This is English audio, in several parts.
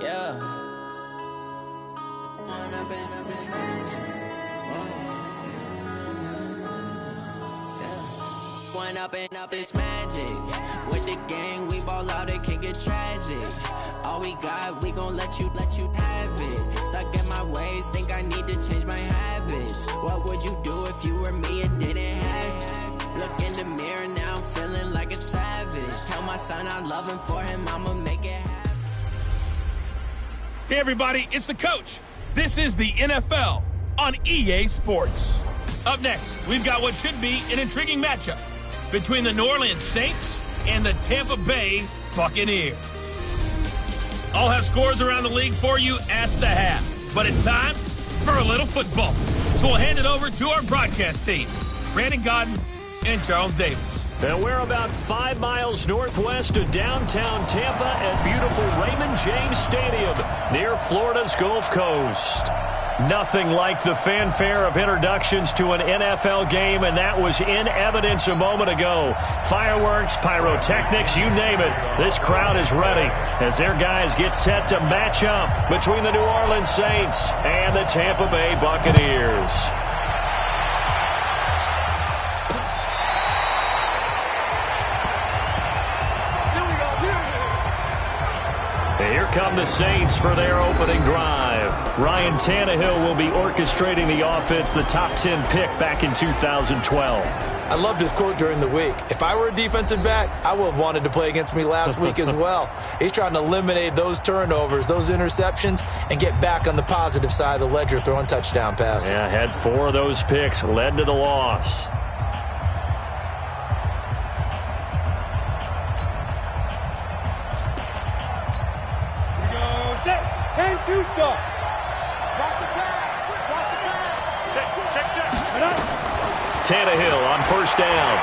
Yeah. One up and up is magic. With the gang, we ball out, it can get tragic. All we got, we gon' let you have it. Stuck in my ways, think I need to change my habits. What would you do if you were me and didn't have it? Look in the mirror, now I'm feeling like a savage. Tell my son I love him, for him I'ma make it happen. Hey everybody, it's the coach. This is the NFL on EA Sports. Up next, we've got what should be an intriguing matchup between the New Orleans Saints and the Tampa Bay Buccaneers. I'll have scores around the league for you at the half, but it's time for a little football. So we'll hand it over to our broadcast team, Brandon Godden and Charles Davis. And we're about 5 miles northwest of downtown Tampa at beautiful Raymond James Stadium near Florida's Gulf Coast. Nothing like the fanfare of introductions to an NFL game, and that was in evidence a moment ago. Fireworks, pyrotechnics, you name it. This crowd is ready as their guys get set to match up between the New Orleans Saints and the Tampa Bay Buccaneers. Here come the Saints for their opening drive. Ryan Tannehill will be orchestrating the offense, the top 10 pick back in 2012. I loved his quote during the week. If I were a defensive back, I would have wanted to play against me last week as well. He's trying to eliminate those turnovers, those interceptions, and get back on the positive side of the ledger throwing touchdown passes. Yeah, had 4 of those picks, led to the loss. Tannehill on first down.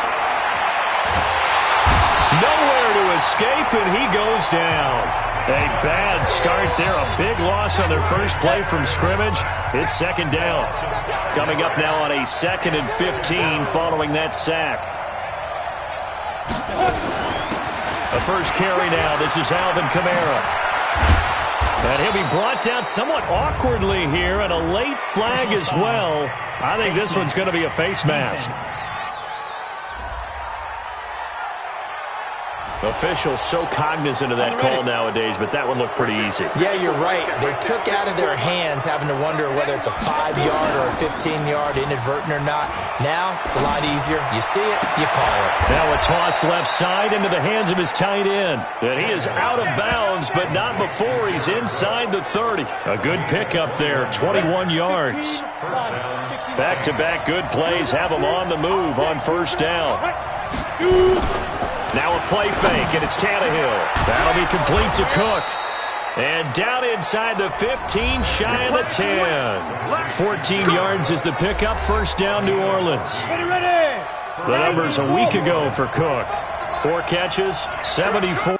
Nowhere to escape, and he goes down. A bad start there. A big loss on their first play from scrimmage. It's second down. Coming up now on a 2nd and 15 following that sack. The first carry now. This is Alvin Kamara. And he'll be brought down somewhat awkwardly here, and a late flag as well. I think this one's going to be a face mask. Officials so cognizant of that call nowadays, but that one looked pretty easy. Yeah, you're right. They took out of their hands having to wonder whether it's a 5-yard or a 15-yard inadvertent or not. Now, it's a lot easier. You see it, you call it. Now a toss left side into the hands of his tight end. And he is out of bounds, but not before he's inside the 30. A good pickup there, 21 yards. Back-to-back good plays have him on the move on first down. Now a play fake, and it's Tannehill. That'll be complete to Cook. And down inside the 15, shy of the 10. 14 yards is the pickup, first down New Orleans. The numbers a week ago for Cook. 4 catches, 74.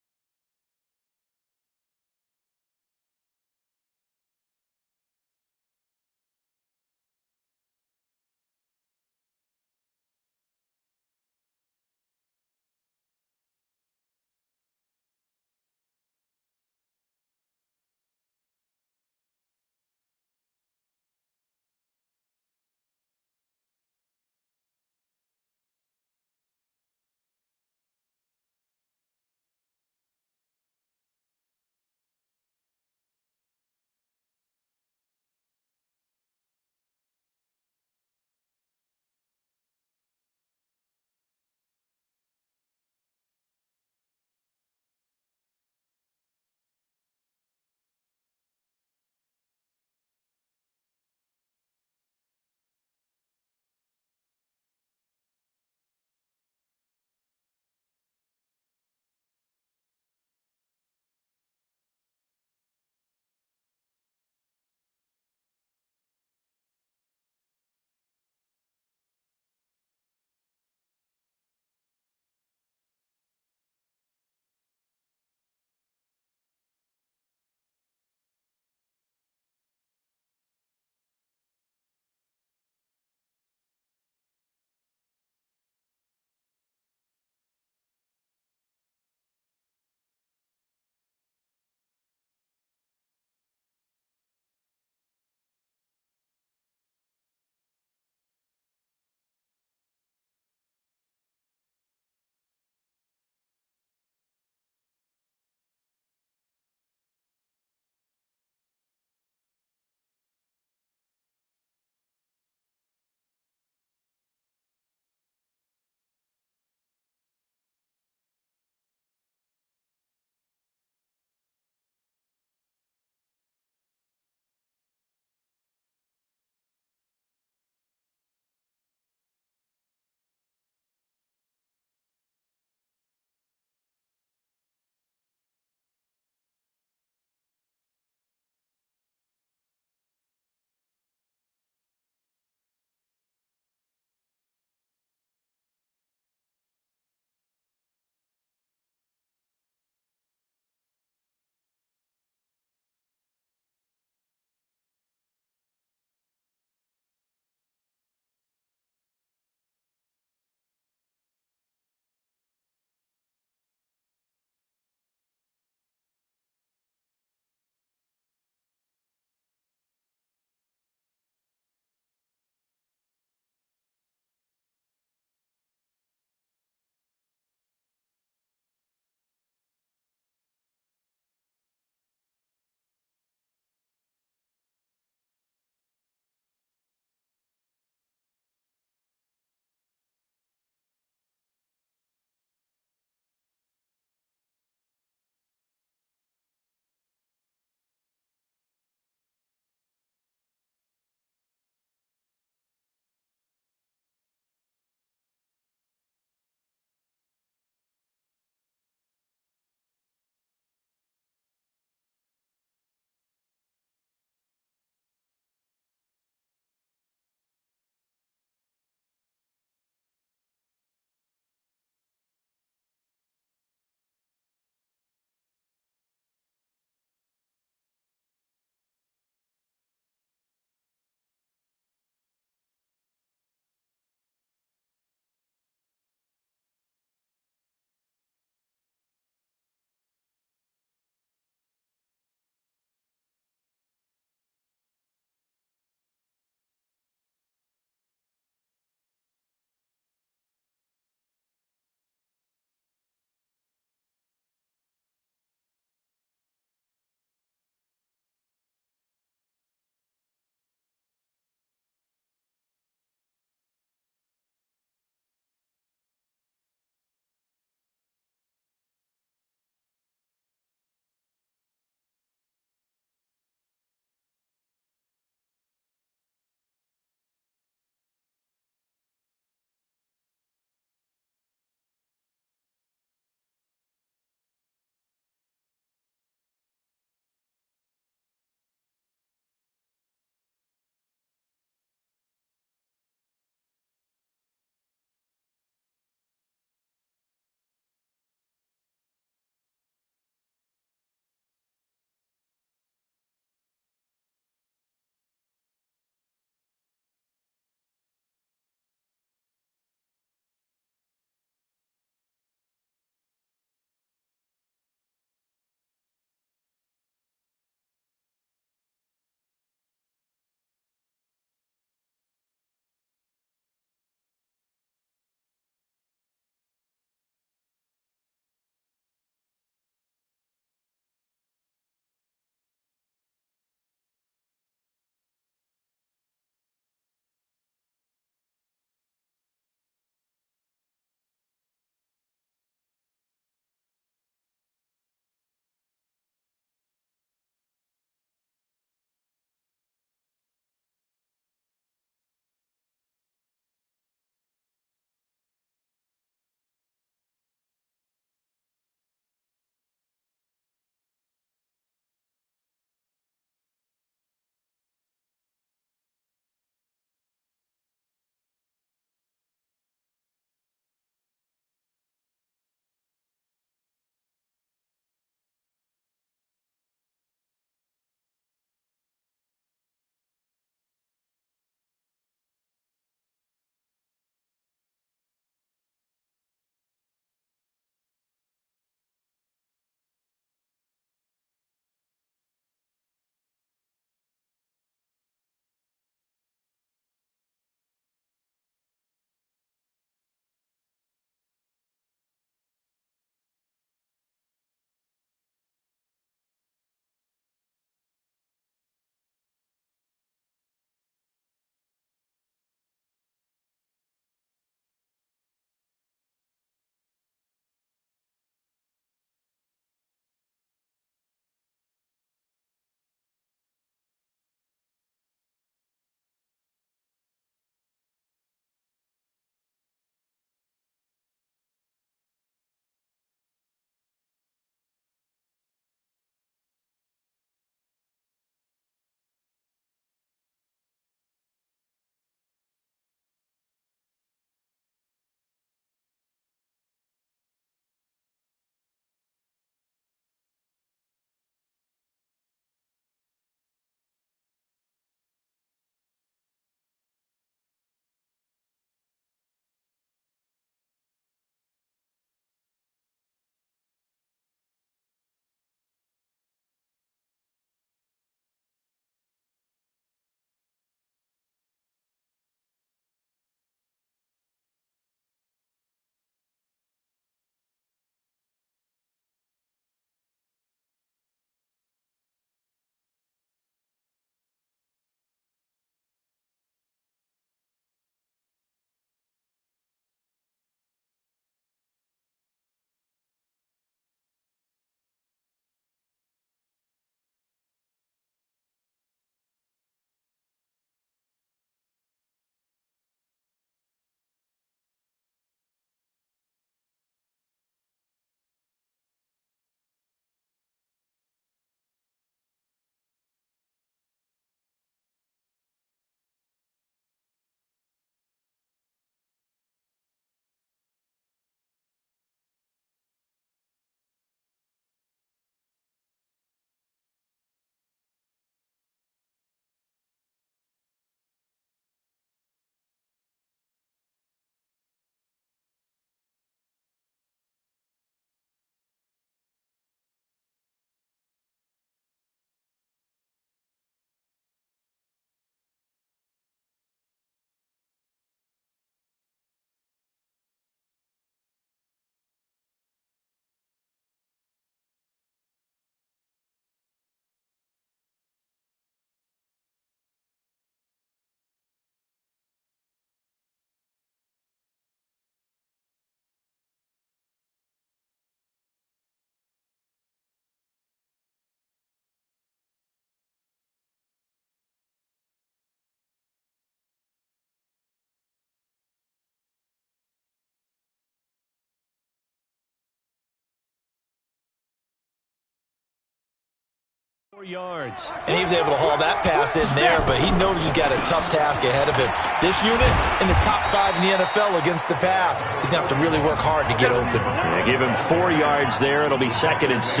4 yards. And he was able to haul that pass in there, but he knows he's got a tough task ahead of him. This unit in the top 5 in the NFL against the pass. He's going to have to really work hard to get open. Yeah, give him 4 yards there. It'll be 2nd and 6.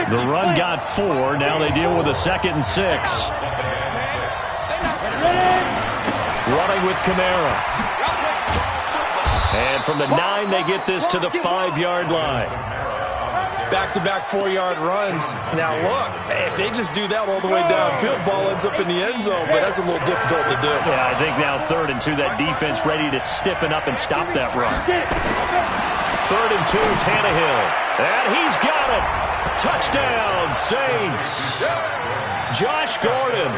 The run got 4. Now they deal with a 2nd and 6. Running with Kamara. And from the 9, they get this to the 5-yard line. Back-to-back 4-yard runs. Now, look, if they just do that all the way downfield, ball ends up in the end zone, but that's a little difficult to do. Yeah, I think now 3rd and 2, that defense ready to stiffen up and stop that run. 3rd and 2, Tannehill. And he's got it. Touchdown, Saints. Josh Gordon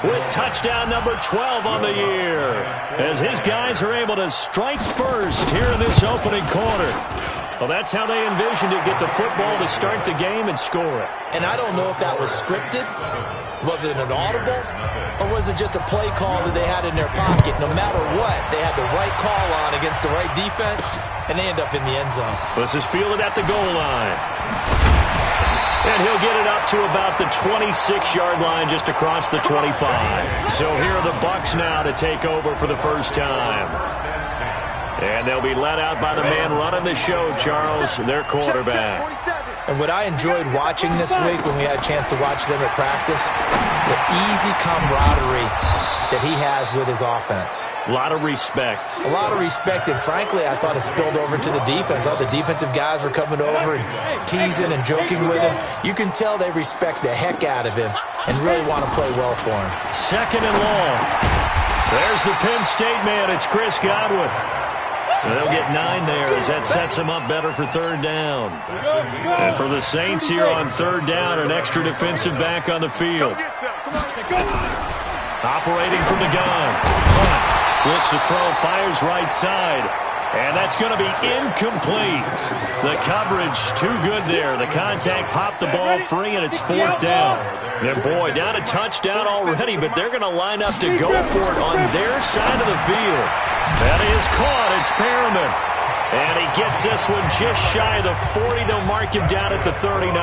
with touchdown number 12 on the year, as his guys are able to strike first here in this opening quarter. Well, that's how they envisioned it, get the football to start the game and score it. And I don't know if that was scripted. Was it an audible? Or was it just a play call that they had in their pocket? No matter what, they had the right call on against the right defense, and they end up in the end zone. This is fielded at the goal line. And he'll get it up to about the 26-yard line, just across the 25. So here are the Bucs now to take over for the first time. And they'll be let out by the man running the show, Charles, their quarterback. And what I enjoyed watching this week when we had a chance to watch them at practice, the easy camaraderie that he has with his offense. A lot of respect. A lot of respect, and frankly, I thought it spilled over into the defense. All the defensive guys were coming over and teasing and joking with him. You can tell they respect the heck out of him and really want to play well for him. 2nd and long. There's the Penn State man. It's Chris Godwin. They'll get 9 there as that sets him up better for 3rd down. And for the Saints here on 3rd down, an extra defensive back on the field. Operating from the gun. Looks to throw, fires right side. And that's going to be incomplete. The coverage too good there. The contact popped the ball free, and it's 4th down. And boy, down a touchdown already, but they're going to line up to go for it on their side of the field. That is caught. It's Perriman. And he gets this one just shy of the 40. They'll mark him down at the 39.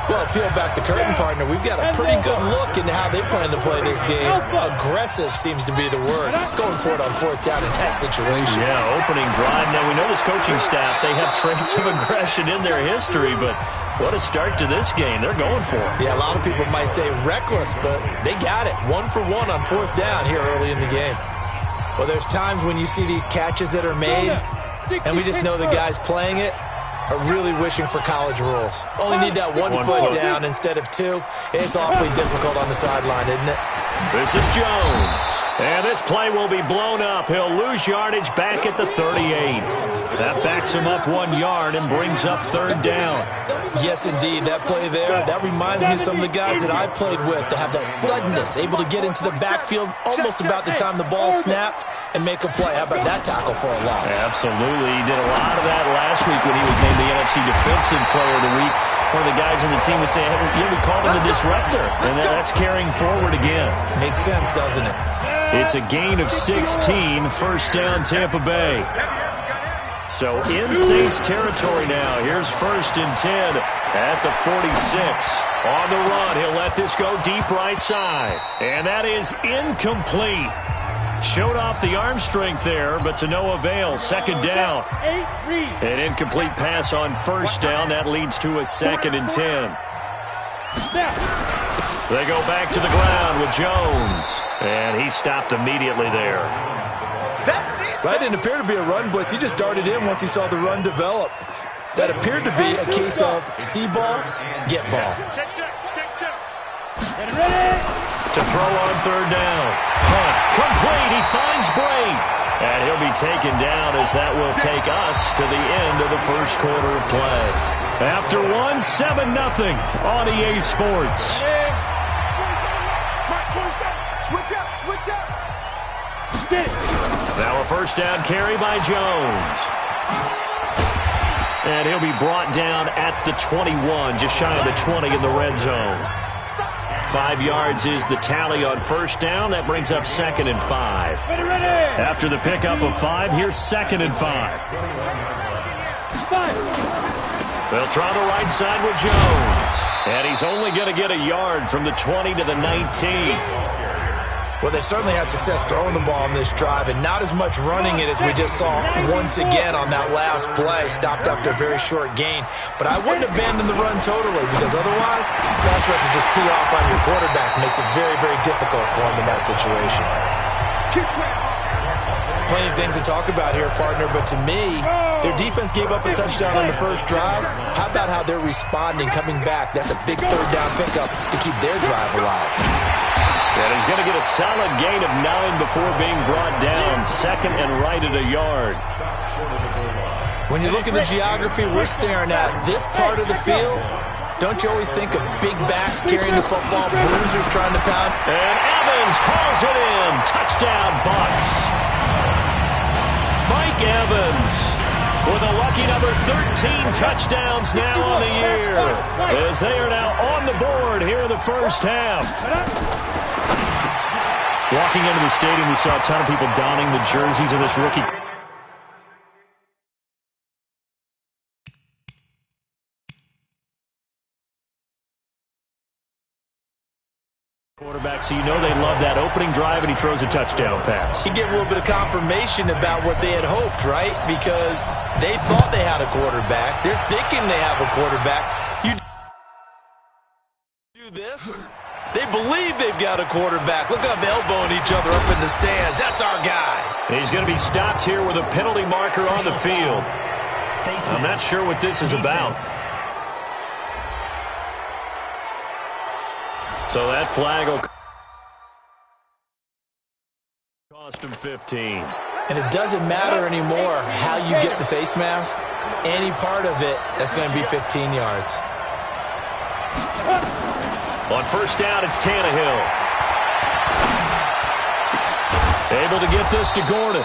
Well, peel back the curtain, partner. We've got a pretty good look into how they plan to play this game. Aggressive seems to be the word. Going for it on 4th down in that situation. Yeah, opening drive. Now, we know this coaching staff, they have traits of aggression in their history, but what a start to this game. They're going for it. Yeah, a lot of people might say reckless, but they got it. 1 for 1 on 4th down here early in the game. Well, there's times when you see these catches that are made, and we just know the guys playing it are really wishing for college rules. Only need that one foot down instead of 2. It's awfully difficult on the sideline, isn't it? This is Jones. And this play will be blown up. He'll lose yardage back at the 38. That backs him up 1 yard and brings up 3rd down. Yes, indeed. That play there, that reminds me of some of the guys that I played with to have that suddenness, able to get into the backfield almost about the time the ball snapped and make a play. How about that tackle for a loss? Absolutely. He did a lot of that last week when he was named the NFC Defensive Player of the Week. One of the guys on the team would say, hey, we called him the disruptor. And that's carrying forward again. Makes sense, doesn't it? It's a gain of 16, 1st down Tampa Bay. So in Saints territory now. Here's 1st and 10 at the 46. On the run, he'll let this go deep right side. And that is incomplete. Showed off the arm strength there, but to no avail. 2nd down. An incomplete pass on 1st down. That leads to a 2nd and 10. They go back to the ground with Jones. And he stopped immediately there. That didn't appear to be a run blitz. He just darted in once he saw the run develop. That appeared to be a case of see ball, get ball. To throw on 3rd down. Hunt, complete. He finds Bray. And he'll be taken down as that will take us to the end of the 1st quarter of play. After 1, 7-0 on EA Sports. Switch up. Now a 1st down carry by Jones. And he'll be brought down at the 21, just shy of the 20 in the red zone. 5 yards is the tally on 1st down. That brings up 2nd and 5. After the pickup of 5, here's 2nd and 5. They'll try the right side with Jones. And he's only going to get a yard from the 20 to the 19. Well, they've certainly had success throwing the ball on this drive, and not as much running it as we just saw once again on that last play. Stopped after a very short gain. But I wouldn't abandon the run totally, because otherwise, pass rushers just tee off on your quarterback. Makes it very, very difficult for him in that situation. Plenty of things to talk about here, partner, but to me, their defense gave up a touchdown on the first drive. How about how they're responding, coming back? That's a big third down pickup to keep their drive alive. And he's going to get a solid gain of 9 before being brought down. Second and right at a yard. When you look at the geography we're staring at, this part of the field, don't you always think of big backs carrying the football, bruisers trying to pound? And Evans hauls it in. Touchdown, Bucs. Mike Evans with a lucky number 13 touchdowns now on the year, as they are now on the board here in the first half. Walking into the stadium, we saw a ton of people donning the jerseys of this rookie. Quarterback, so you know they love that opening drive, and he throws a touchdown pass. You get a little bit of confirmation about what they had hoped, right? Because they thought they had a quarterback. They're thinking they have a quarterback. You do this, they believe they've got a quarterback. Look up, elbowing each other up in the stands. That's our guy. He's going to be stopped here with a penalty marker on the field. I'm not sure what this is about. So that flag will cost him 15. And it doesn't matter anymore how you get the face mask. Any part of it, that's going to be 15 yards. On first down, it's Tannehill. Able to get this to Gordon.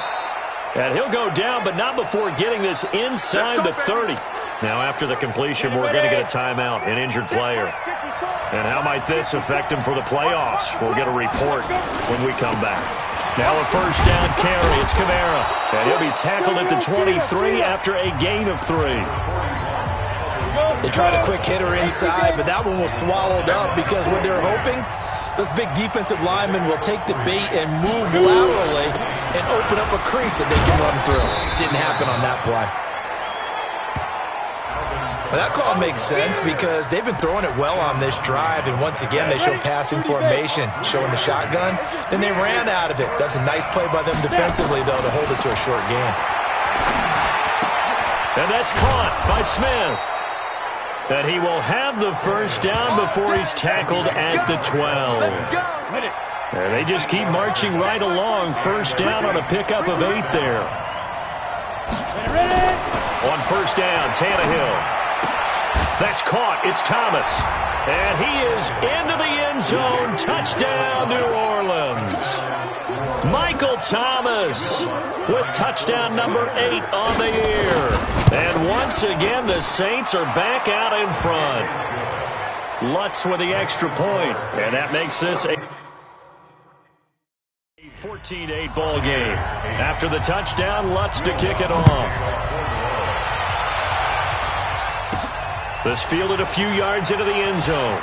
And he'll go down, but not before getting this inside the 30. Now, after the completion, we're going to get a timeout, an injured player. And how might this affect him for the playoffs? We'll get a report when we come back. Now a first down carry. It's Kamara. And he'll be tackled at the 23 after a gain of 3. They tried a quick hitter inside, but that one was swallowed up because what they're hoping, those big defensive linemen will take the bait and move laterally and open up a crease that they can run through. Didn't happen on that play. But that call makes sense because they've been throwing it well on this drive, and once again they show passing formation, showing the shotgun. Then they ran out of it. That's a nice play by them defensively, though, to hold it to a short gain. And that's caught by Smith. And he will have the first down before he's tackled at the 12. And they just keep marching right along. First down on a pickup of 8 there. On first down, Tannehill. That's caught. It's Thomas. And he is into the end zone. Touchdown, New Orleans. Michael Thomas with touchdown number 8 on the year. And once again, the Saints are back out in front. Lutz with the extra point. And that makes this a 14-8 ball game. After the touchdown, Lutz to kick it off. This fielded a few yards into the end zone.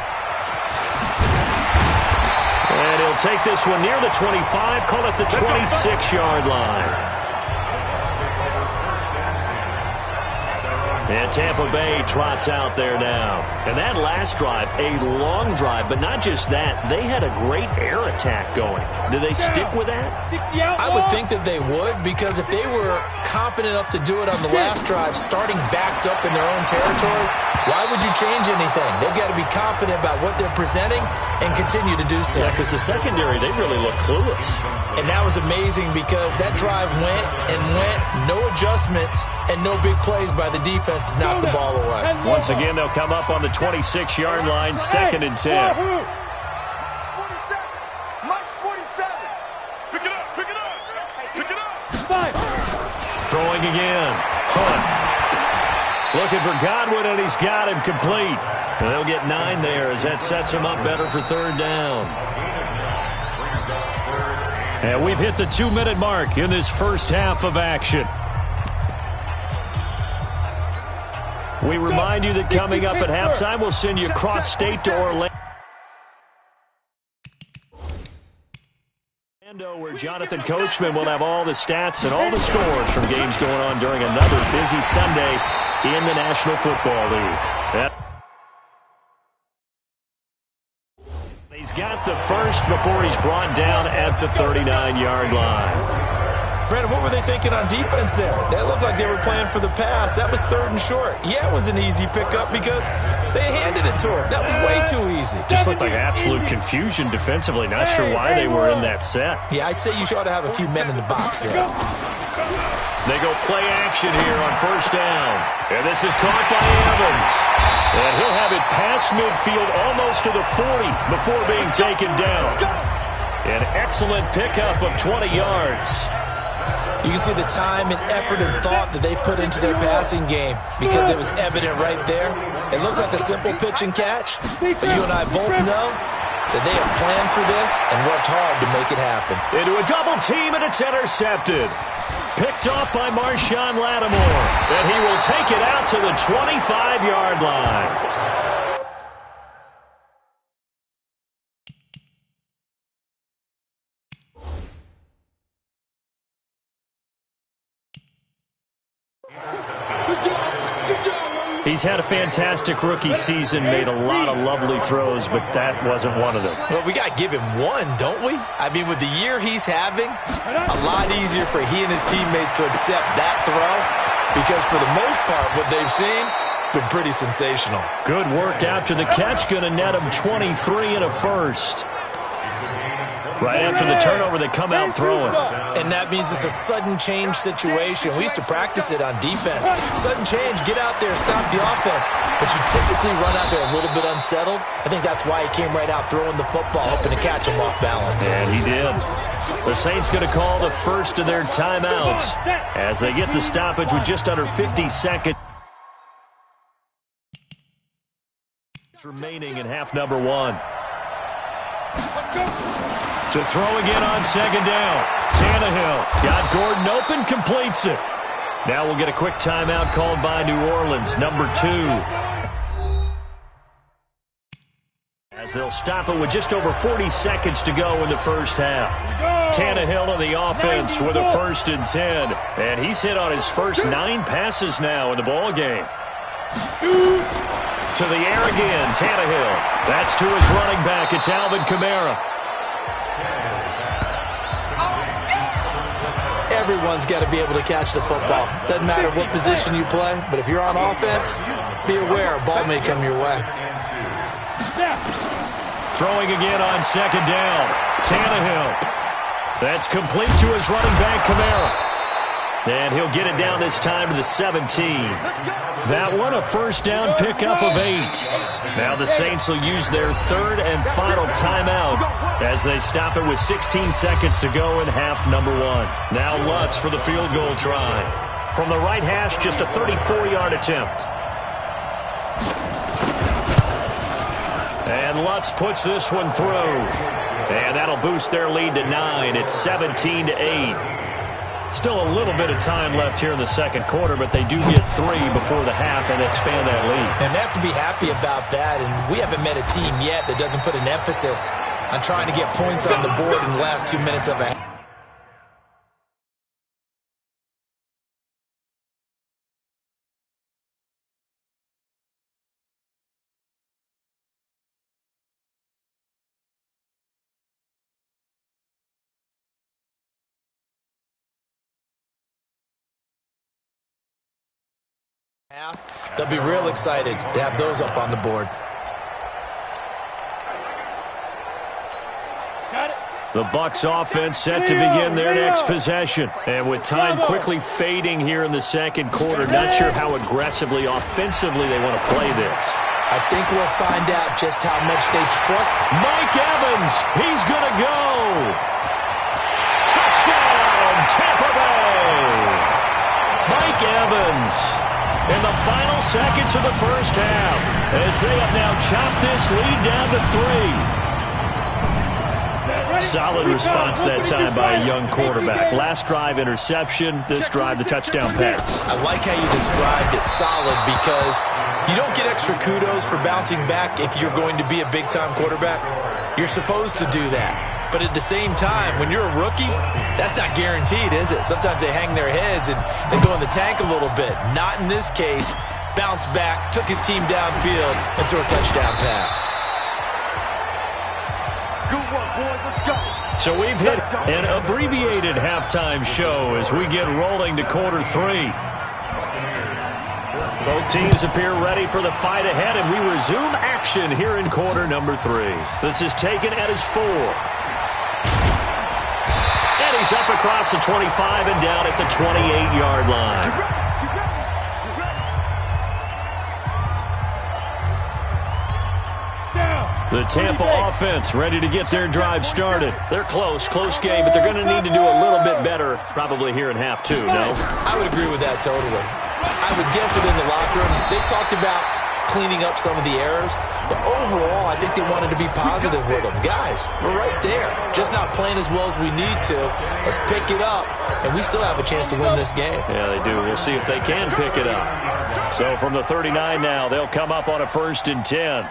And he'll take this one near the 25, call it the 26-yard line. And Tampa Bay trots out there now. And that last drive, a long drive, but not just that. They had a great air attack going. Do they stick with that? I would think that they would, because if they were confident enough to do it on the last drive, starting backed up in their own territory, why would you change anything? They've got to be confident about what they're presenting and continue to do so. Yeah, because the secondary, they really look clueless. And that was amazing because that drive went and went, no adjustments, and no big plays by the defense to knock the ball away. Once again, they'll come up on the 26-yard line, 2nd and 10. Mike's 47. Pick it up, pick it up, pick it up. Throwing again. Hunt. Looking for Godwin, and he's got him complete. And they'll get 9 there as that sets him up better for third down. And we've hit the 2-minute mark in this first half of action. We remind you that coming up at halftime, we'll send you cross-state to Orlando, where Jonathan Coachman will have all the stats and all the scores from games going on during another busy Sunday in the National Football League. He's got the first before he's brought down at the 39-yard line. Brandon, what were they thinking on defense there? That looked like they were playing for the pass. That was 3rd and short. Yeah, it was an easy pickup because they handed it to him. That was way too easy. Just looked like absolute confusion defensively. Not sure why they were in that set. Yeah, I'd say you ought to have a few men in the box there. They go play action here on 1st down. And this is caught by Evans. And he'll have it past midfield almost to the 40 before being taken down. An excellent pickup of 20 yards. You can see the time and effort and thought that they put into their passing game because it was evident right there. It looks like a simple pitch and catch, but you and I both know that they have planned for this and worked hard to make it happen. Into a double team, and it's intercepted. Picked off by Marshawn Lattimore, and he will take it out to the 25-yard line. He's had a fantastic rookie season, made a lot of lovely throws, but that wasn't one of them. Well, we got to give him one, don't we? I mean, with the year he's having, a lot easier for he and his teammates to accept that throw because for the most part, what they've seen, it's been pretty sensational. Good work after the catch, going to net him 23 and a first. Right after the turnover, they come out throwing. And that means it's a sudden change situation. We used to practice it on defense. Sudden change, get out there, stop the offense. But you typically run out there a little bit unsettled. I think that's why he came right out throwing the football, hoping to catch him off balance. And he did. The Saints going to call the first of their timeouts as they get the stoppage with just under 50 seconds remaining in half number 1. To throw again on 2nd down. Tannehill got Gordon open, completes it. Now we'll get a quick timeout called by New Orleans, number 2. As they'll stop it with just over 40 seconds to go in the first half. Tannehill on the offense with a 1st and 10. And he's hit on his first 9 passes now in the ball game. To the air again, Tannehill. That's to his running back. It's Alvin Kamara. Everyone's got to be able to catch the football. Doesn't matter what position you play, but if you're on offense, be aware a ball may come your way. Throwing again on 2nd down. Tannehill. That's complete to his running back, Kamara. And he'll get it down this time to the 17. That one, a 1st down pickup of 8. Now the Saints will use their 3rd and final timeout as they stop it with 16 seconds to go in half number 1. Now Lutz for the field goal try. From the right hash, just a 34-yard attempt. And Lutz puts this one through. And that'll boost their lead to 9. It's 17-8. Still a little bit of time left here in the second quarter, but they do get 3 before the half and expand that lead. And they have to be happy about that, and we haven't met a team yet that doesn't put an emphasis on trying to get points on the board in the last 2 minutes of a half. They'll be real excited to have those up on the board. The Bucs offense set to begin their next possession. And with time quickly fading here in the second quarter, not sure how aggressively, offensively they want to play this. I think we'll find out just how much they trust. Mike Evans, he's going to go. Touchdown, Tampa Bay. Mike Evans in the final seconds of the first half as they have now chopped this lead down to 3. Solid response that time by a young quarterback. Last drive, interception. This drive, the touchdown pass. I like how you described it, solid, because you don't get extra kudos for bouncing back if you're going to be a big-time quarterback. You're supposed to do that. But at the same time, when you're a rookie, that's not guaranteed, is it? Sometimes they hang their heads and they go in the tank a little bit. Not in this case. Bounced back, took his team downfield, and threw a touchdown pass. Good work, boys. Let's go. So we've hit an abbreviated halftime show as we get rolling to quarter 3. Both teams appear ready for the fight ahead, and we resume action here in quarter number 3. This is taken at his 4. And he's up across the 25 and down at the 28-yard line. The Tampa offense ready to get their drive started. They're close game, but they're going to need to do a little bit better probably here in half 2, no? I would agree with that totally. I would guess it in the locker room. They talked about cleaning up some of the errors, but overall, I think they wanted to be positive with them. Guys, we're right there. Just not playing as well as we need to. Let's pick it up, and we still have a chance to win this game. Yeah, they do. We'll see if they can pick it up. So from the 39 now, they'll come up on a 1st and 10.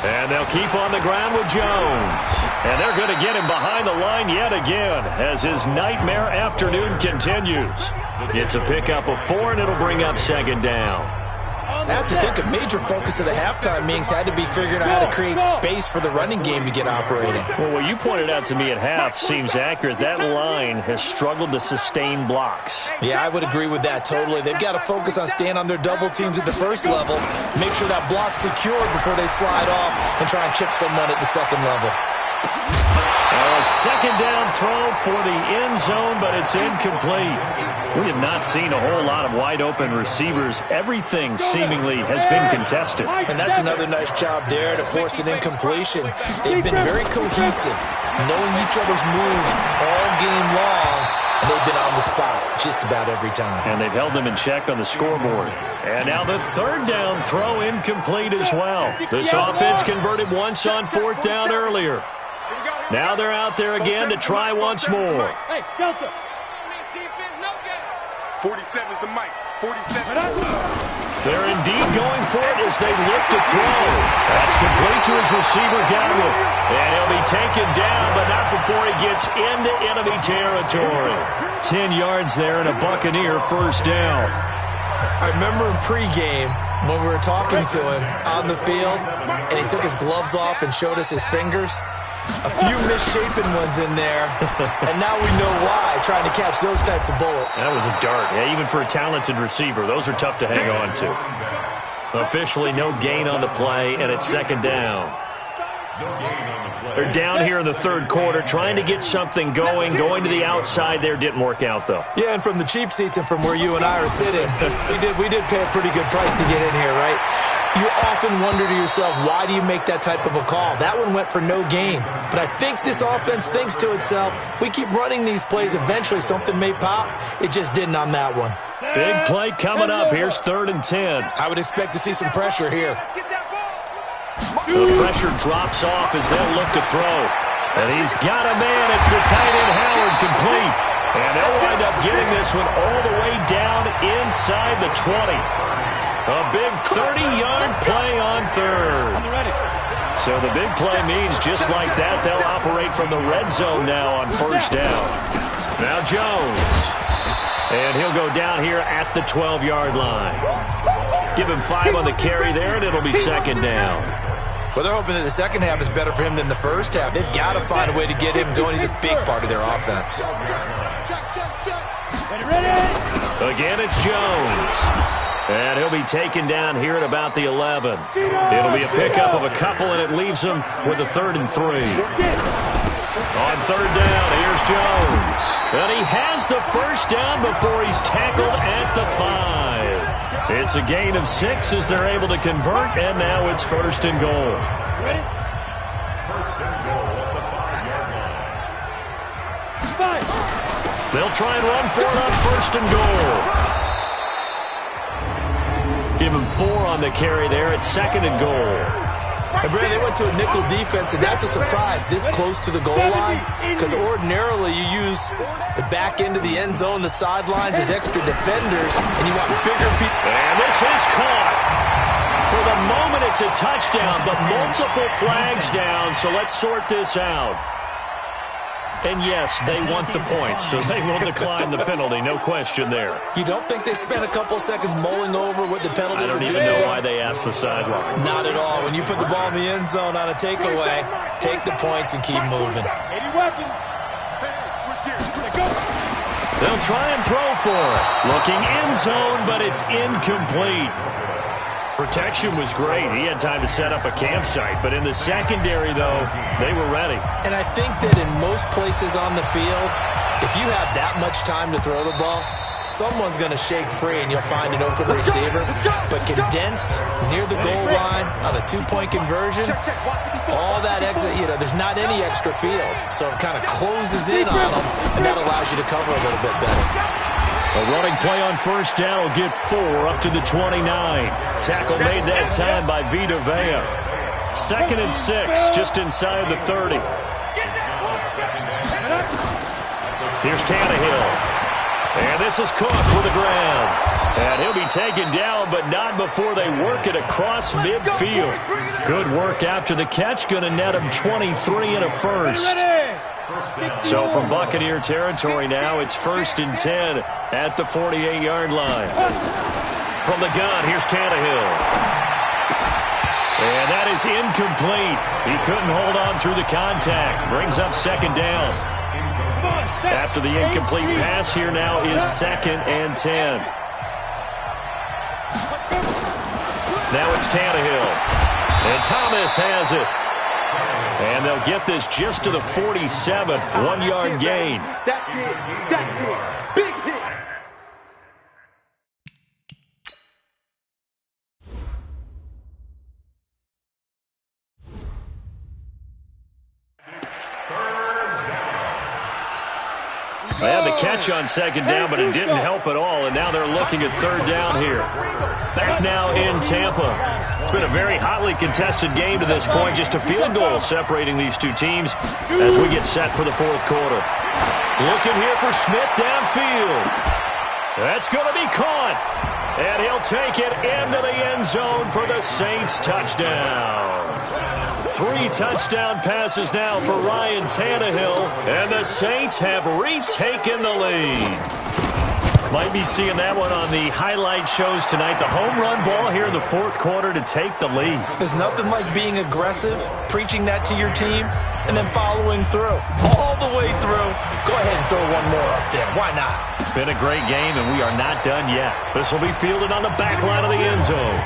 And they'll keep on the ground with Jones. And they're going to get him behind the line yet again as his nightmare afternoon continues. It's a pickup of 4, and it'll bring up 2nd down. I have to think a major focus of the halftime meetings had to be figuring out how to create space for the running game to get operating. Well, what you pointed out to me at half seems accurate. That line has struggled to sustain blocks. Yeah, I would agree with that totally. They've got to focus on staying on their double teams at the first level, make sure that block's secured before they slide off and try and chip someone at the second level. A 2nd down throw for the end zone, but it's incomplete. We have not seen a whole lot of wide-open receivers. Everything seemingly has been contested. And that's another nice job there to force an incompletion. They've been very cohesive, knowing each other's moves all game long, and they've been on the spot just about every time. And they've held them in check on the scoreboard. And now the 3rd down throw incomplete as well. This offense converted once on 4th down earlier. Now they're out there again to try once more. Hey, Delta. 47's the mic. 47. They're indeed going for it as they look to throw. That's complete to his receiver, Godwin. And he'll be taken down, but not before he gets into enemy territory. 10 yards there and a Buccaneer 1st down. I remember in pregame when we were talking to him on the field, and he took his gloves off and showed us his fingers. A few misshapen ones in there, and now we know why, trying to catch those types of bullets. That was a dart. Yeah, even for a talented receiver, those are tough to hang on to. Officially no gain on the play, and it's 2nd down. They're down here in the 3rd quarter, trying to get something going to the outside there. Didn't work out, though. Yeah, and from the cheap seats and from where you and I are sitting, we did pay a pretty good price to get in here, right? You often wonder to yourself, why do you make that type of a call? That one went for no gain. But I think this offense thinks to itself, if we keep running these plays, eventually something may pop. It just didn't on that one. Big play coming up. Here's 3rd and 10. I would expect to see some pressure here. The pressure drops off as they'll look to throw. And he's got a man. It's the tight end, Howard, complete. And they'll wind up getting this one all the way down inside the 20. A big 30-yard play on 3rd. So the big play means just like that, they'll operate from the red zone now on 1st down. Now Jones. And he'll go down here at the 12-yard line. Give him 5 on the carry there, and it'll be 2nd down. Well, they're hoping that the second half is better for him than the first half. They've got to find a way to get him going. He's a big part of their offense. Again, it's Jones. And he'll be taken down here at about the 11. It'll be a pickup of a couple, and it leaves him with a 3rd and 3. On 3rd down, here's Jones. And he has the 1st down before he's tackled at the 5. It's a gain of 6 as they're able to convert, and now it's 1st and goal. They'll try and run for it on 1st and goal. Give him 4 on the carry there at 2nd and goal. And Brad, they went to a nickel defense, and that's a surprise this close to the goal line, because ordinarily you use the back end of the end zone, the sidelines as extra defenders, and you want bigger people. And this is caught. For the moment, it's a touchdown, but multiple flags down, so let's sort this out. And yes, they want the points, so they will decline the penalty, no question there. You don't think they spent a couple seconds mulling over what the penalty would do? I don't even know why they asked the sideline. Not at all. When you put the ball in the end zone on a takeaway, take the points and keep moving. They'll try and throw for it. Looking end zone, but it's incomplete. Protection was great. He had time to set up a campsite. But in the secondary, though, they were ready. And I think that in most places on the field, if you have that much time to throw the ball, someone's going to shake free and you'll find an open receiver. But condensed near the goal line on a two-point conversion, all that exit, there's not any extra field. So it kind of closes in on them, and that allows you to cover a little bit better. A running play on first down will get 4 up to the 29. Tackle made that time by Vita Vea. 2nd and 6, just inside the 30. Here's Tannehill. And this is Cook with the ground. And he'll be taken down, but not before they work it across midfield. Good work after the catch. Going to net him 23 and a first. So from Buccaneer territory now, it's 1st and 10 at the 48-yard line. From the gun, here's Tannehill. And that is incomplete. He couldn't hold on through the contact. Brings up 2nd down. After the incomplete pass, here now is 2nd and 10. Now it's Tannehill. And Thomas has it. And they'll get this just to the 47, 1-yard gain. That's it. Big hit. They had the catch on 2nd down, but it didn't help at all, and now they're looking at 3rd down here. Back now in Tampa. It's been a very hotly contested game to this point, just a field goal separating these two teams as we get set for the 4th quarter. Looking here for Smith downfield. That's going to be caught, and he'll take it into the end zone for the Saints touchdown. 3 touchdown passes now for Ryan Tannehill, and the Saints have retaken the lead. Might be seeing that one on the highlight shows tonight. The home run ball here in the 4th quarter to take the lead. There's nothing like being aggressive, preaching that to your team, and then following through. All the way through. Go ahead and throw one more up there. Why not? It's been a great game, and we are not done yet. This will be fielded on the back line of the end zone.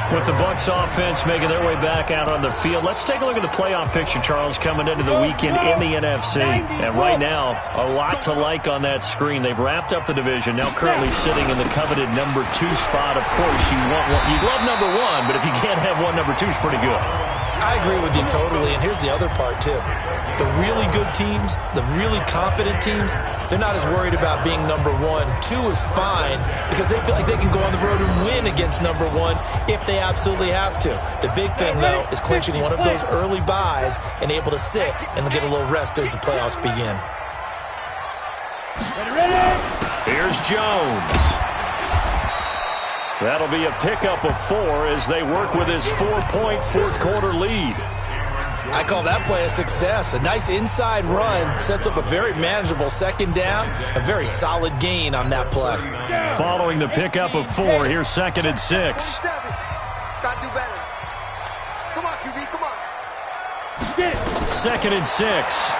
With the Bucs offense making their way back out on the field, let's take a look at the playoff picture, Charles, coming into the weekend in the NFC. And right now, a lot to like on that screen. They've wrapped up the division, now currently sitting in the coveted number 2 spot. Of course, you'd love number 1, but if you can't have one, number 2 is pretty good. I agree with you totally, and here's the other part, too. The really good teams, the really confident teams, they're not as worried about being number 1. 2 is fine because they feel like they can go on the road and win against number 1 if they absolutely have to. The big thing, though, is clinching one of those early byes and able to sit and get a little rest as the playoffs begin. Here's Jones. That'll be a pickup of 4 as they work with his 4-point 4th quarter lead. I call that play a success. A nice inside run sets up a very manageable 2nd down. A very solid gain on that play. Following the pickup of 4, here's 2nd and 6. Gotta do better. Come on, QB, come on. 2nd and 6.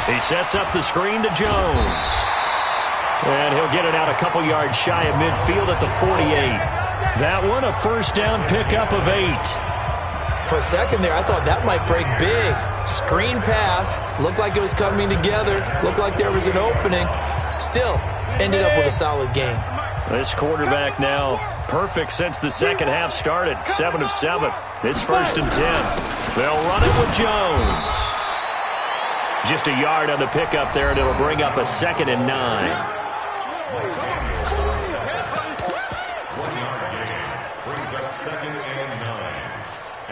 He sets up the screen to Jones. And he'll get it out a couple yards shy of midfield at the 48. That one, a 1st down pickup of 8. For a second there, I thought that might break big. Screen pass. Looked like it was coming together. Looked like there was an opening. Still, ended up with a solid game. This quarterback now perfect since the 2nd half started. 7 of 7. It's 1st and 10. They'll run it with Jones. Just a yard on the pickup there, and it'll bring up a 2nd and 9. 2nd and 9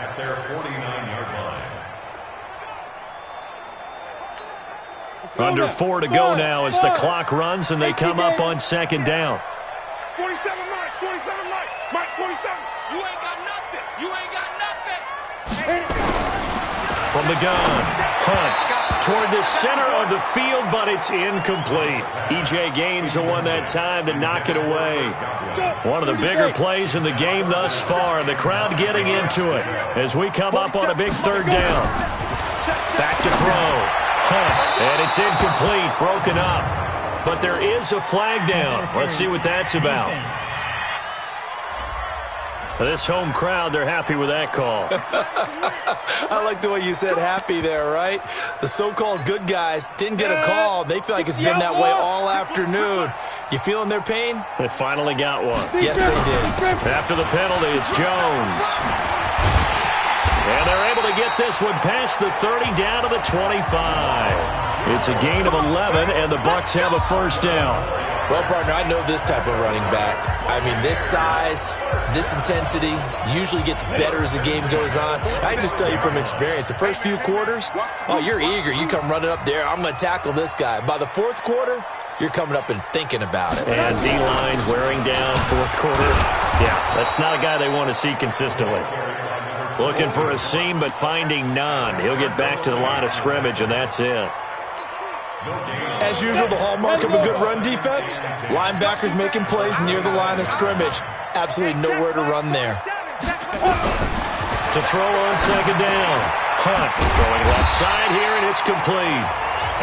at their 49-yard line. Under 4 to go now as the clock runs and they come up on 2nd down. 47 Mike, 47 Mike, Mike 47. You ain't got nothing. You ain't got nothing. From the gun, Hunt toward the center of the field, but it's incomplete. E.J. Gaines the one that time to knock it away. One of the bigger plays in the game thus far. The crowd getting into it as we come up on a big 3rd down. Back to throw. Hunt, and it's incomplete, broken up. But there is a flag down. Let's see what that's about. This home crowd, they're happy with that call. I like the way you said happy there, right? The so-called good guys didn't get a call. They feel like it's been that way all afternoon. You feeling their pain? They finally got one. Yes, they did. After the penalty, it's Jones. And they're able to get this one past the 30 down to the 25. It's a gain of 11, and the Bucs have a 1st down. Well, partner, I know this type of running back. I mean, this size, this intensity usually gets better as the game goes on. I just tell you from experience, the first few quarters, oh, you're eager. You come running up there, I'm going to tackle this guy. By the 4th quarter, you're coming up and thinking about it. And D-line wearing down 4th quarter. Yeah, that's not a guy they want to see consistently. Looking for a seam, but finding none. He'll get back to the line of scrimmage, and that's it. As usual, the hallmark of a good run defense, linebackers making plays near the line of scrimmage. Absolutely nowhere to run there. To throw on 2nd down. Hunt throwing left side here, and it's complete.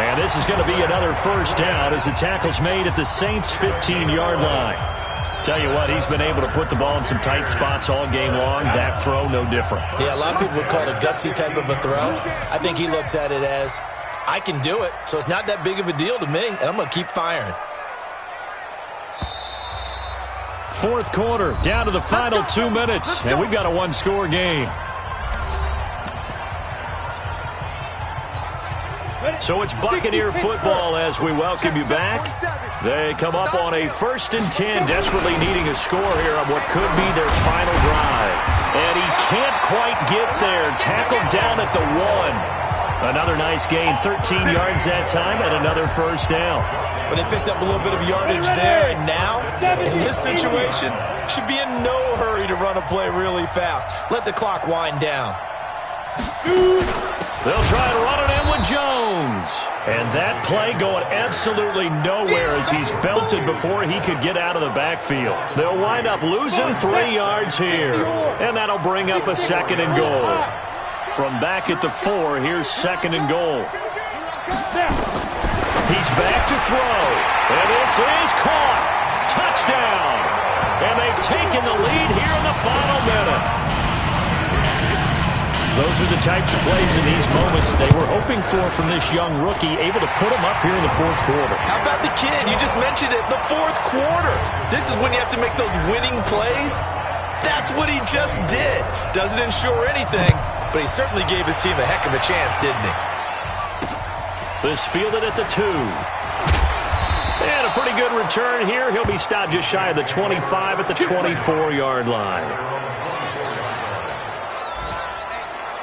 And this is going to be another 1st down as the tackle's made at the Saints' 15-yard line. Tell you what, he's been able to put the ball in some tight spots all game long. That throw, no different. Yeah, a lot of people would call it a gutsy type of a throw. I think he looks at it as, I can do it, so it's not that big of a deal to me, and I'm going to keep firing. 4th quarter, down to the final 2 minutes, and we've got a 1-score game. So it's Buccaneer football as we welcome you back. They come up on a 1st and 10, desperately needing a score here on what could be their final drive. And he can't quite get there. Tackled down at the 1. Another nice gain, 13 yards that time, and another 1st down. But they picked up a little bit of yardage there, and now, in this situation, should be in no hurry to run a play really fast. Let the clock wind down. They'll try to run it in with Jones. And that play going absolutely nowhere as he's belted before he could get out of the backfield. They'll wind up losing 3 yards here. And that'll bring up a 2nd and goal. From back at the 4, here's 2nd and goal. He's back to throw. And this is caught. Touchdown. And they've taken the lead here in the final minute. Those are the types of plays in these moments they were hoping for from this young rookie, able to put him up here in the 4th quarter. How about the kid? You just mentioned it, the 4th quarter. This is when you have to make those winning plays. That's what he just did. Doesn't ensure anything, but he certainly gave his team a heck of a chance, didn't he? This fielded at the 2. And a pretty good return here. He'll be stopped just shy of the 25 at the 24-yard line.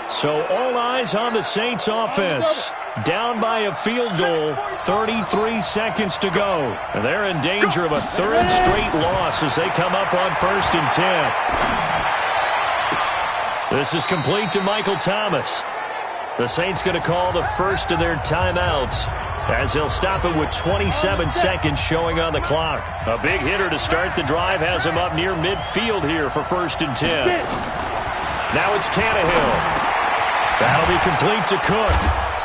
So all eyes on the Saints offense. Down by a field goal, 33 seconds to go. And they're in danger of a 3rd straight loss as they come up on 1st and 10. This is complete to Michael Thomas. The Saints going to call the first of their timeouts as they'll stop it with 27 seconds showing on the clock. A big hitter to start the drive has him up near midfield here for 1st and 10. Now it's Tannehill. That'll be complete to Cook.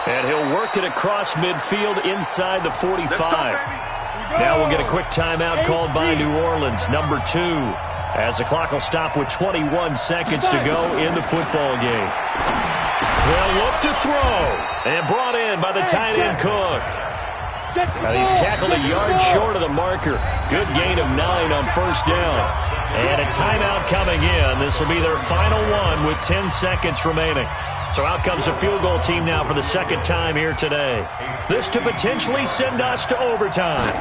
And he'll work it across midfield inside the 45. Now we'll get a quick timeout called by New Orleans, number 2, as the clock will stop with 21 seconds to go in the football game. They'll look to throw. And brought in by the tight end Cook. Now he's tackled a yard short of the marker. Good gain of 9 on 1st down. And a timeout coming in. This will be their final one with 10 seconds remaining. So out comes the field goal team now for the 2nd time here today. This to potentially send us to overtime.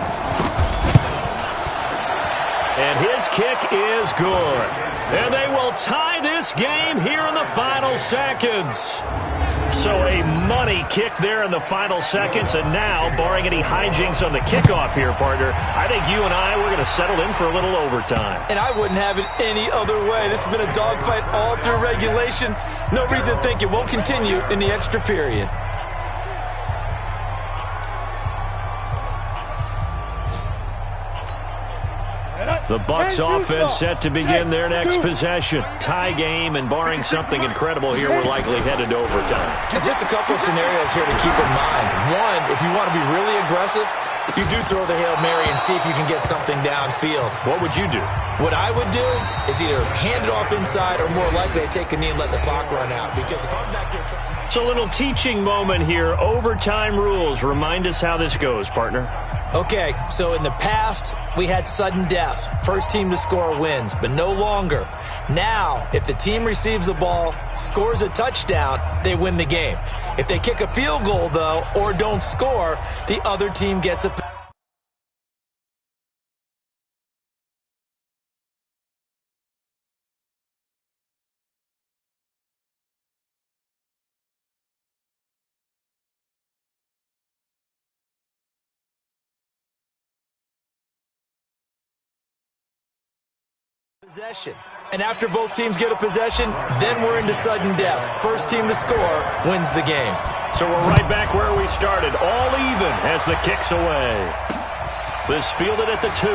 And his kick is good. And they will tie this game here in the final seconds. So a money kick there in the final seconds. And now, barring any hijinks on the kickoff here, partner, I think you and I, we're going to settle in for a little overtime. And I wouldn't have it any other way. This has been a dogfight all through regulation. No reason to think it won't continue in the extra period. The Bucs offense set to begin their next possession. Tie game, and barring something incredible here, we're likely headed to overtime. And just a couple of scenarios here to keep in mind. One, if you want to be really aggressive, you do throw the Hail Mary and see if you can get something downfield. What would you do? What I would do is either hand it off inside or more likely to take a knee and let the clock run out. Because if I'm back there... It's a little teaching moment here. Overtime rules. Remind us how this goes, partner. Okay, so in the past, we had sudden death. First team to score wins, but no longer. Now, if the team receives the ball, scores a touchdown, they win the game. If they kick a field goal, though, or don't score, the other team gets a... possession. And after both teams get a possession, then we're into sudden death. First team to score wins the game. So we're right back where we started, all even as the kick's away. This fielded at the 2.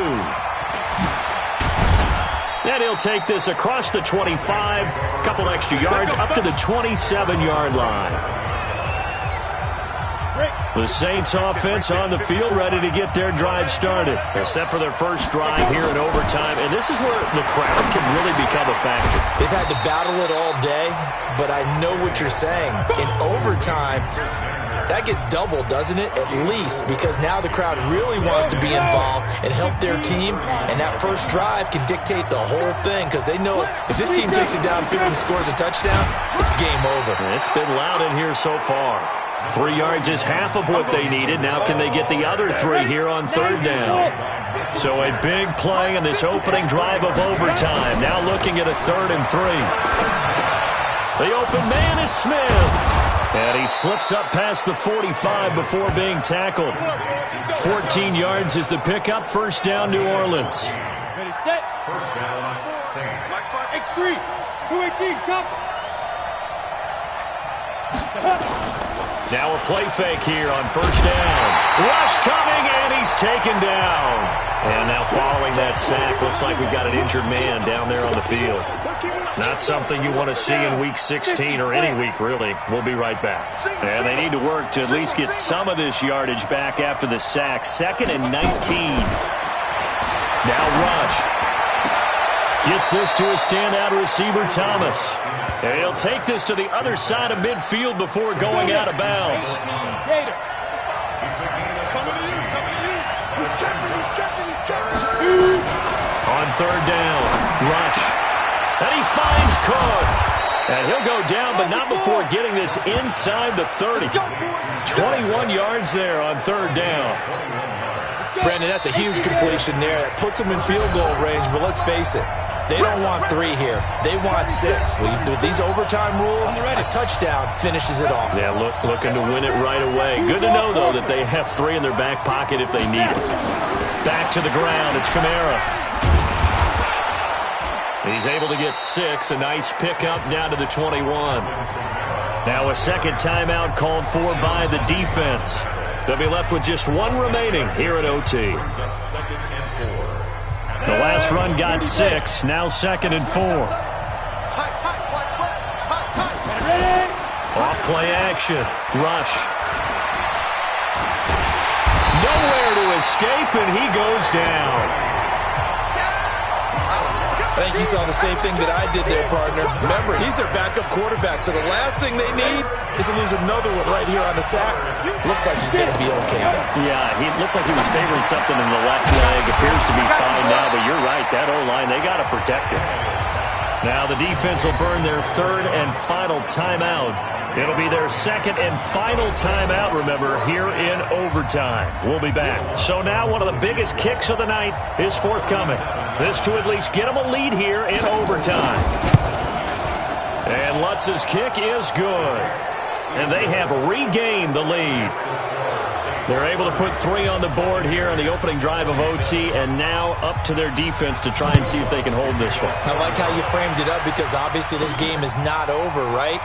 And he'll take this across the 25, couple extra yards, up to the 27-yard line. The Saints offense on the field, ready to get their drive started. They're set for their first drive here in overtime, and this is where the crowd can really become a factor. They've had to battle it all day, but I know what you're saying. In overtime, that gets doubled, doesn't it? At least, because now the crowd really wants to be involved and help their team, and that first drive can dictate the whole thing, because they know if this team takes it downfield and scores a touchdown, it's game over. It's been loud in here so far. 3 yards is half of what they needed. Now can they get the other 3 here on third down? So a big play in this opening drive of overtime. Now looking at a 3rd and 3. The open man is Smith. And he slips up past the 45 before being tackled. 14 yards is the pickup. First down, New Orleans. Ready, set. First down, Saints. X3, 218, chop. Now a play fake here on first down. Rush coming, and he's taken down. And now following that sack, looks like we've got an injured man down there on the field. Not something you want to see in Week 16 or any week, really. We'll be right back. And they need to work to at least get some of this yardage back after the sack. 2nd and 19. Now Rush gets this to a standout receiver, Thomas. And he'll take this to the other side of midfield before going out of bounds. On third down, Rush. And he finds Cook. And he'll go down, but not before getting this inside the 30. 21 yards there on third down. Brandon, that's a huge completion there. That puts them in field goal range, but let's face it, they don't want 3 here. They want 6. With these overtime rules, a touchdown finishes it off. Yeah, looking to win it right away. Good to know, though, that they have 3 in their back pocket if they need it. Back to the ground, it's Kamara. He's able to get 6. A nice pickup down to the 21. Now a second timeout called for by the defense. They'll be left with just 1 remaining here at OT. The last run got 6. Now 2nd and 4. Off play action. Rush. Nowhere to escape, and he goes down. I think you saw the same thing that I did there, partner. Remember, he's their backup quarterback, so the last thing they need is to lose another one right here on the sack. Looks like he's going to be okay, though. Yeah, he looked like he was favoring something in the left leg. Appears to be fine now, but you're right. That O-line, they got to protect him. Now the defense will burn their 3rd and final timeout. It'll be their 2nd and final timeout, remember, here in overtime. We'll be back. So now one of the biggest kicks of the night is forthcoming. This to at least get them a lead here in overtime. And Lutz's kick is good. And they have regained the lead. They're able to put 3 on the board here on the opening drive of OT, and now up to their defense to try and see if they can hold this one. I like how you framed it up because obviously this game is not over, right?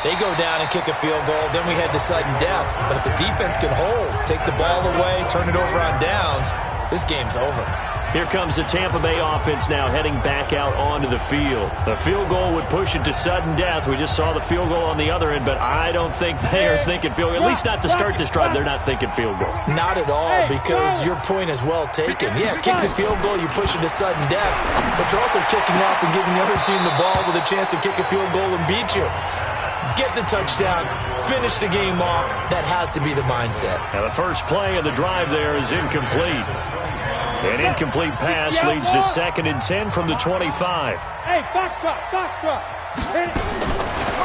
They go down and kick a field goal, then we head to sudden death. But if the defense can hold, take the ball away, turn it over on downs, this game's over. Here comes the Tampa Bay offense now heading back out onto the field. The field goal would push it to sudden death. We just saw the field goal on the other end, but I don't think they are thinking field goal. At least not to start this drive, they're not thinking field goal. Not at all, because your point is well taken. Yeah, kick the field goal, you push it to sudden death, but you're also kicking off and giving the other team the ball with a chance to kick a field goal and beat you. Get the touchdown, finish the game off. That has to be the mindset. Now the first play of the drive there is incomplete. An incomplete pass leads to 2nd and 10 from the 25. Hey, foxtrot.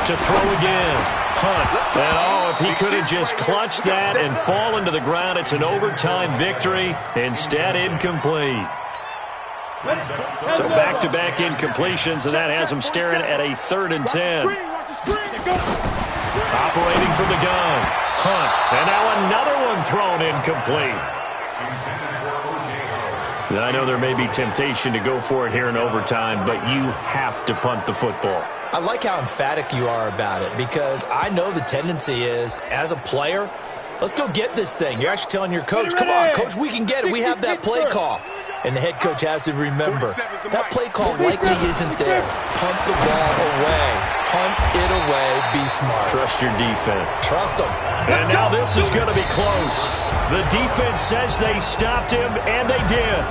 To throw again. Hunt. And if he could have just clutched that and fallen to the ground, it's an overtime victory. Instead, incomplete. So back-to-back incompletions, and that has him staring at a 3rd and 10. Operating from the gun. Hunt. And now another one thrown incomplete. I know there may be temptation to go for it here in overtime, but you have to punt the football. I like how emphatic you are about it because I know the tendency is, as a player, let's go get this thing. You're actually telling your coach, come on, coach, we can get it. We have that play call. And the head coach has to remember, that play call likely isn't there. Punt the ball away. Punt it away. Be smart. Trust your defense. Trust them. And now this is going to be close. The defense says they stopped him, and they did.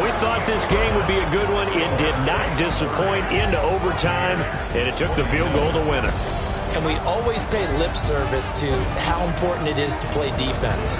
We thought this game would be a good one. It did not disappoint into overtime, and it took the field goal to win it. And we always pay lip service to how important it is to play defense.